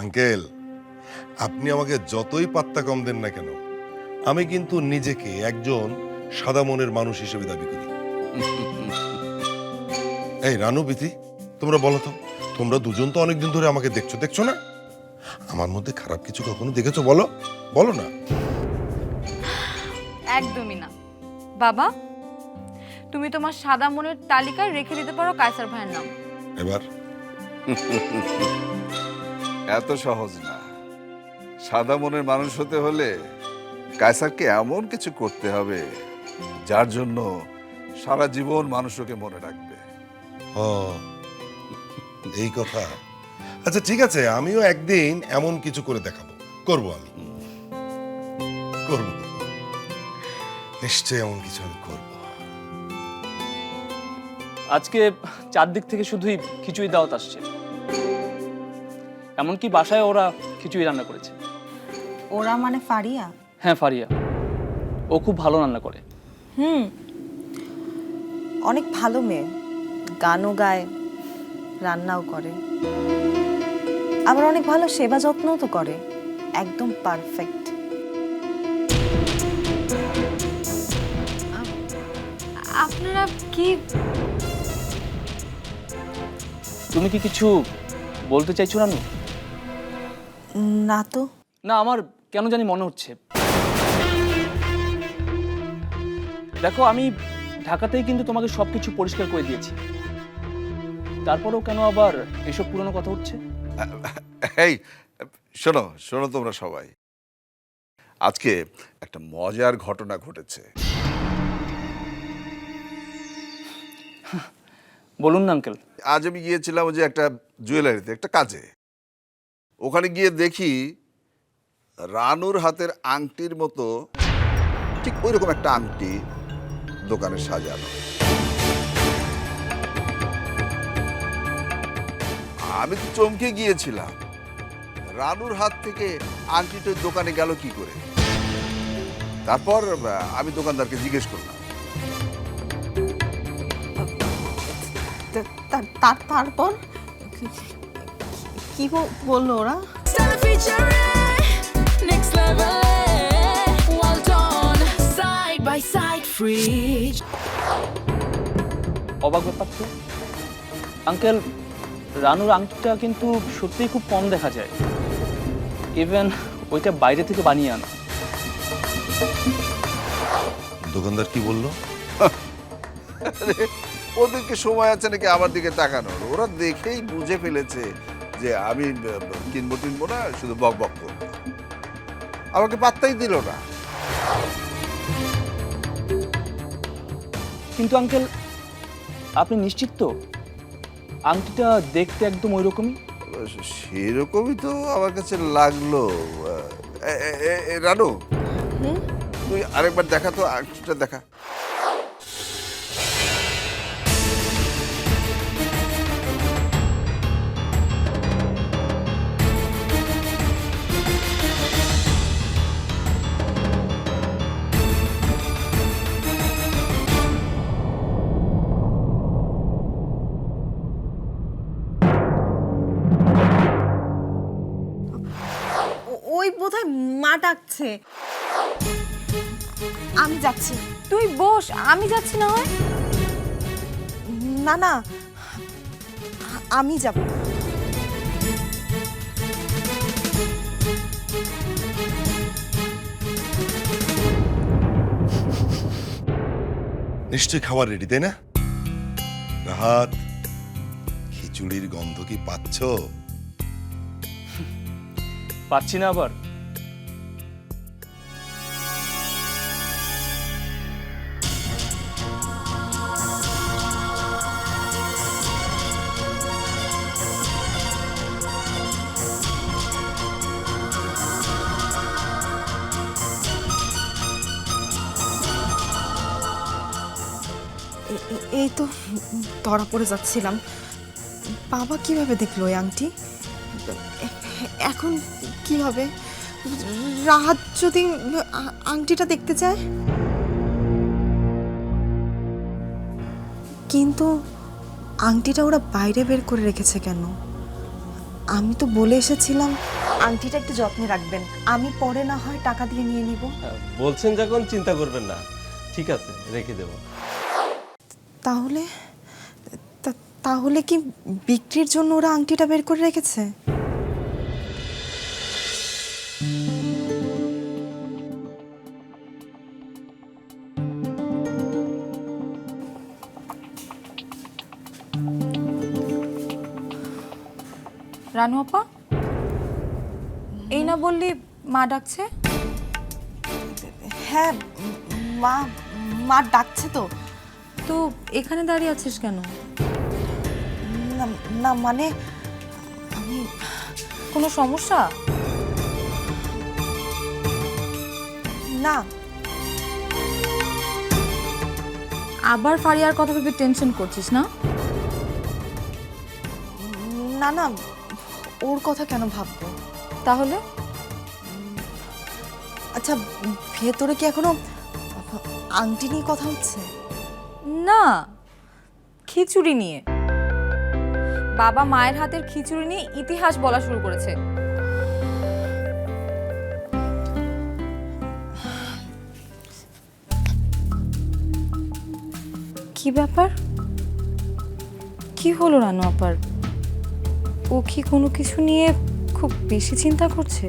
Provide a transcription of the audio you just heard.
Uncle, আপনি আমাকে যতই পাত্তা কম দেন না কেন, আমি কিন্তু নিজেকে একজন সাদা মনের মানুষ হিসেবে দাবি করি। এই রানু, বিথি, তোমরা বলো তো, তোমরা দুজন তো অনেকদিন ধরে আমাকে দেখছো, দেখছো না? আমার মধ্যে খারাপ কিছু কখনো দেখেছো? বলো, বলো না। একদমই না বাবা। তুমি তোমার সাদা মনের তালিকায় রেখে দিতে পারো কায়সার ভাইয়ের নাম। এবার এত সহজ না। সাদা মনের মানুষ হতে হলে কায়সারকে এমন কিছু করতে হবে যার জন্য সারা জীবন মানুষ ওকে মনে রাখবে। ও, এই কথা। আচ্ছা ঠিক আছে, আমিও একদিন এমন কিছু করে দেখাবো, করবো, আমি করবো, নিশ্চয়ই এমন কিছু আমি করবো। আজকে চারদিক থেকে শুধুই খিচুড়ি দাওয়াত আসছে, এমনকি বাসায় ওরা খিচুড়ি রান্না করেছে। ওরা মানে ফারিয়া? হ্যাঁ, ফারিয়া। ও খুব ভালো রান্না করে। অনেক ভালো মেয়ে, গানও গায়, রান্নাও করে, আবার অনেক ভালো সেবা যত্নও তো করে, একদম পারফেক্ট। আপনারা কি তুমি কি কিছু বলতে চাইছো রানু? না তো। না, আমার কেন জানি মনে হচ্ছে। দেখো, আমি ঢাকাতেই কিন্তু তোমাকে সবকিছু পরিষ্কার করে দিয়েছি, তারপরেও কেন আবার এসব পুরনো কথা উঠছে? এই শোনো শোনো, তোমরা সবাই, আজকে একটা মজার ঘটনা ঘটেছে। বলুন না আঙ্কেল। আজ আমি গিয়েছিলাম ওই যে একটা জুয়েলারিতে একটা কাজে। ওখানে গিয়ে দেখি রানুর হাতের আংটির মতো ঠিক ওই রকম একটা আংটি দোকানে সাজানো। আমি তো চমকে গিয়েছিলাম, রানুর হাত থেকে আংটিটা ওই দোকানে গেল কি করে। তারপর আমি দোকানদারকে জিজ্ঞেস করলাম। তারপর কি বললো ওরা? Stella featuring next level. Well done, side by side, fridge. অবাক ব্যাপার তো আঙ্কেল, রানুর আংটিটা কিন্তু সত্যিই খুব কম দেখা যায়। ইভেন ওইটা বাইরে থেকে বানিয়ে আনা। দোকানদার কি বললো? ওদেরকে সময় আছে নাকি আমার দিকে তাকানোর? ওরা দেখেই বুঝে ফেলেছে যে আমি কিনবো টিনবো না, শুধু বক বক করবো। আমাকে পাত্তাই দিল না। কিন্তু আঙ্কেল, আপনি নিশ্চিত তো আংটিটা দেখতে একদম ওই রকমই? সেরকমই তো আমার কাছে লাগলো। রানু, তুই আরেকবার দেখা তো, আংটিটা দেখা। ওই বোধহয় মা ডাকছে। আমি যাচ্ছি। তুই বস, আমি যাচ্ছি না হয়। না না, আমি যাব। নিশ্চয়ই খাবার রেডি, তাই না? রাহাত, খিচুড়ির গন্ধ কি পাচ্ছ? পাচ্ছি না আবার? এই তো ধরা পড়ে যাচ্ছিলাম। বাবা কিভাবে দেখলো ওই আংটি? এখন কি হবে? রাহাত যদি আংটিটা দেখতে চায়? কিন্তু আংটিটা ওরা বাইরে বের করে রেখেছে কেন? আমি তো বলে এসেছিলাম আংটিটা একটু যত্নে রাখবেন, আমি পরে না হয় টাকা দিয়ে নিয়ে নিব। বলছেন যখন চিন্তা করবেন না, ঠিক আছে রেখে দেব। তাহলে তাহলে কি বিক্রির জন্য ওরা আংটিটা বের করে রেখেছে? রানু আপা, এই না বললি মা ডাকছে? হ্যাঁ, মা মা ডাকছে তো। তো এখানে দাঁড়িয়ে আছিস কেন? না না, মানে আমি কোনো সমস্যা? না, আবার ফারিয়ার কথা ভেবে টেনশন করছিস না? না না, ওর কথা কেন ভাববো? তাহলে আচ্ছা, ভেতরে কি এখনো আংটি নিয়ে কথা হচ্ছে? না, খিচুড়ি নিয়ে। বাবা মায়ের হাতের খিচুড়ি নিয়ে ইতিহাস বলা শুরু করেছে। কি ব্যাপার? কি হলো রানু আপার? ও কি কোনো কিছু নিয়ে খুব বেশি চিন্তা করছে?